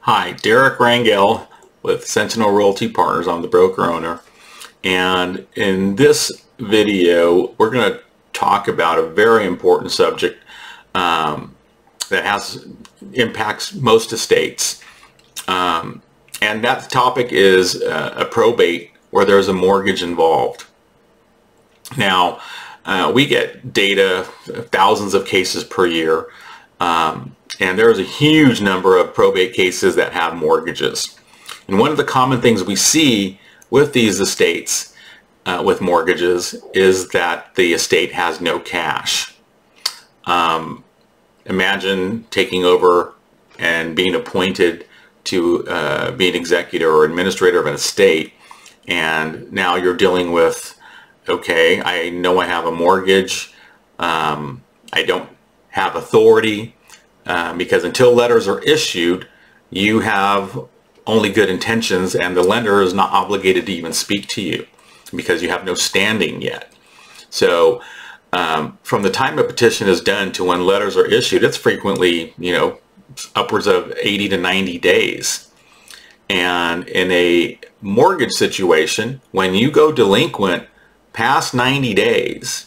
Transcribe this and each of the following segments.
Hi, Deric Rangell with Sentinel Realty Partners. I'm the broker owner, and in this video we're going to talk about a very important subject that impacts most estates, and that topic is a probate where there's a mortgage involved. Now, we get data, thousands of cases per year, and there's a huge number of probate cases that have mortgages. And one of the common things we see with these estates with mortgages is that the estate has no cash. Imagine taking over and being appointed to be an executor or administrator of an estate, and now you're dealing with, okay, I know I have a mortgage, I don't have authority, because until letters are issued, you have only good intentions, and the lender is not obligated to even speak to you because you have no standing yet. So from the time a petition is done to when letters are issued, it's frequently, upwards of 80 to 90 days. And in a mortgage situation, when you go delinquent past 90 days,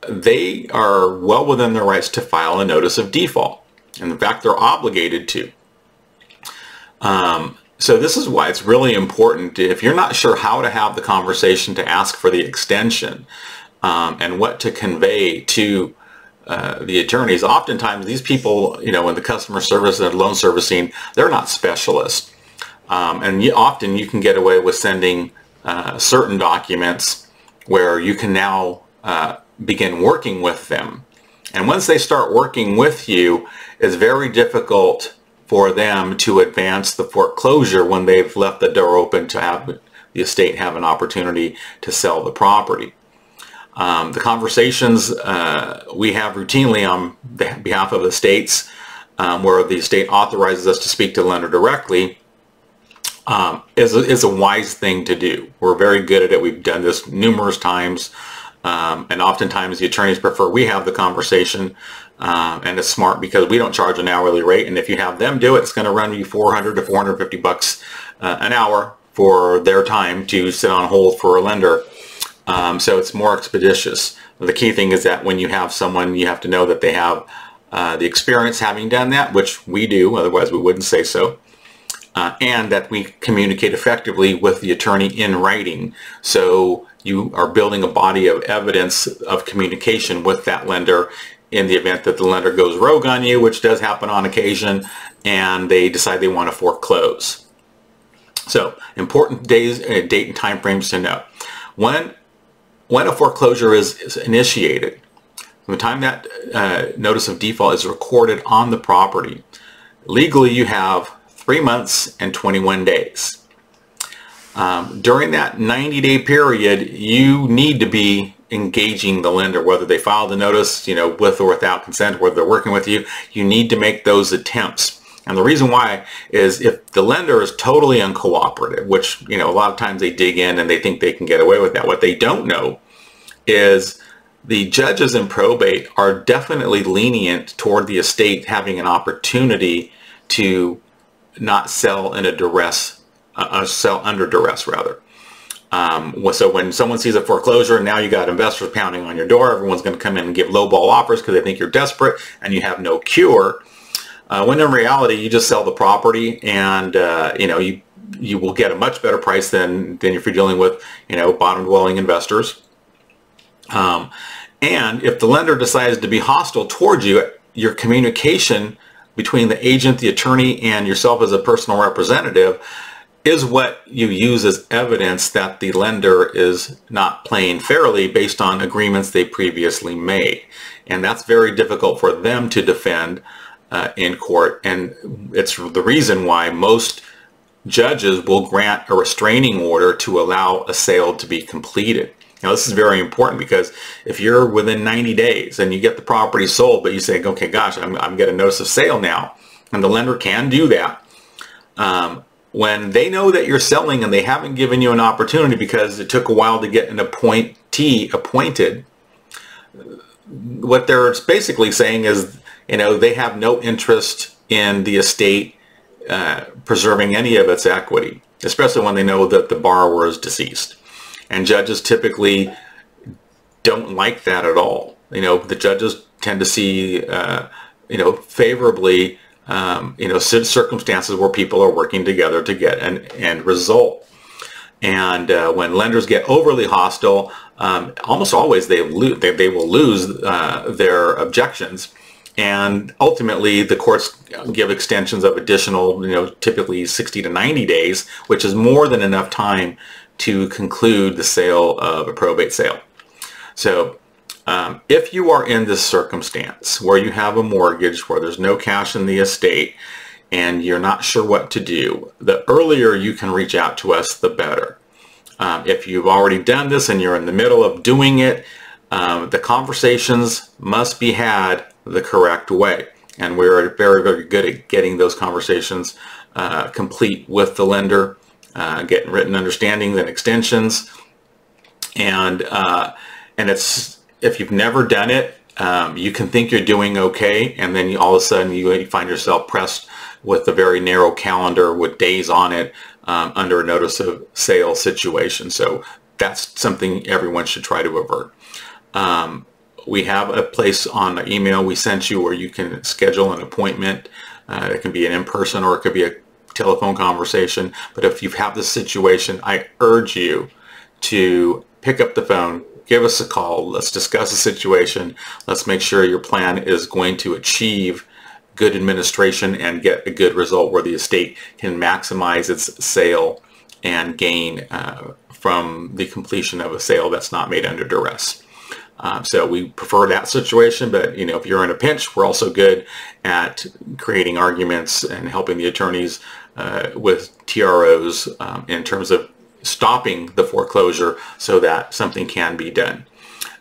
they are well within their rights to file a notice of default. And in fact, they're obligated to. So this is why it's really important, if you're not sure how to have the conversation to ask for the extension and what to convey to the attorneys. Oftentimes these people, in the customer service and loan servicing, they're not specialists. And often you can get away with sending certain documents where you can now begin working with them. And once they start working with you, it's very difficult for them to advance the foreclosure when they've left the door open to have the estate have an opportunity to sell the property. The conversations we have routinely on behalf of estates where the estate authorizes us to speak to the lender directly is a wise thing to do. We're very good at it. We've done this numerous times. And oftentimes the attorneys prefer we have the conversation, and it's smart because we don't charge an hourly rate, and if you have them do it, it's going to run you $400 to $450 an hour for their time to sit on hold for a lender. So it's more expeditious. The key thing is that when you have someone, you have to know that they have the experience having done that, which we do, otherwise we wouldn't say so. And that we communicate effectively with the attorney in writing. So you are building a body of evidence of communication with that lender in the event that the lender goes rogue on you, which does happen on occasion, and they decide they want to foreclose. So important days, date and time frames to know. When a foreclosure is initiated, from the time that notice of default is recorded on the property, legally you have 3 months and 21 days. During that 90-day period, you need to be engaging the lender, whether they filed a notice, with or without consent, whether they're working with you. You need to make those attempts. And the reason why is if the lender is totally uncooperative, which, a lot of times they dig in and they think they can get away with that. What they don't know is the judges in probate are definitely lenient toward the estate having an opportunity to not sell in a duress, sell under duress rather. So when someone sees a foreclosure, now you got investors pounding on your door, everyone's going to come in and give lowball offers because they think you're desperate and you have no cure. When in reality, you just sell the property, and you will get a much better price than if you're dealing with bottom dwelling investors. And if the lender decides to be hostile towards you, your communication between the agent, the attorney, and yourself as a personal representative is what you use as evidence that the lender is not playing fairly based on agreements they previously made. And that's very difficult for them to defend in court, and it's the reason why most judges will grant a restraining order to allow a sale to be completed. Now, this is very important because if you're within 90 days and you get the property sold, but you say, okay, gosh, I'm getting a notice of sale now, and the lender can do that. When they know that you're selling and they haven't given you an opportunity because it took a while to get an appointee appointed, what they're basically saying is, they have no interest in the estate preserving any of its equity, especially when they know that the borrower is deceased. And judges typically don't like that at all. The judges tend to see, favorably, circumstances where people are working together to get an end result. And when lenders get overly hostile, almost always they will lose their objections. And ultimately, the courts give extensions of additional, typically 60 to 90 days, which is more than enough time to conclude the sale of a probate sale. So if you are in this circumstance where you have a mortgage, where there's no cash in the estate, and you're not sure what to do, the earlier you can reach out to us, the better. If you've already done this and you're in the middle of doing it, the conversations must be had the correct way. And we're very, very good at getting those conversations complete with the lender, getting written understandings and extensions. And if you've never done it, you can think you're doing okay, and then all of a sudden you find yourself pressed with a very narrow calendar with days on it under a notice of sale situation. So that's something everyone should try to avert. We have a place on the email we sent you where you can schedule an appointment. It can be an in-person or it could be a telephone conversation. But if you have this situation, I urge you to pick up the phone, give us a call. Let's discuss the situation. Let's make sure your plan is going to achieve good administration and get a good result where the estate can maximize its sale and gain from the completion of a sale that's not made under duress. So we prefer that situation, but if you're in a pinch, we're also good at creating arguments and helping the attorneys with TROs in terms of stopping the foreclosure so that something can be done.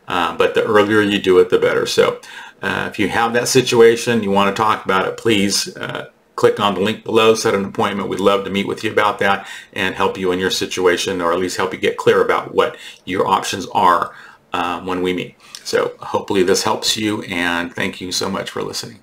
But the earlier you do it, the better. So if you have that situation, you want to talk about it, please click on the link below, set an appointment. We'd love to meet with you about that and help you in your situation, or at least help you get clear about what your options are when we meet. So hopefully this helps you, and thank you so much for listening.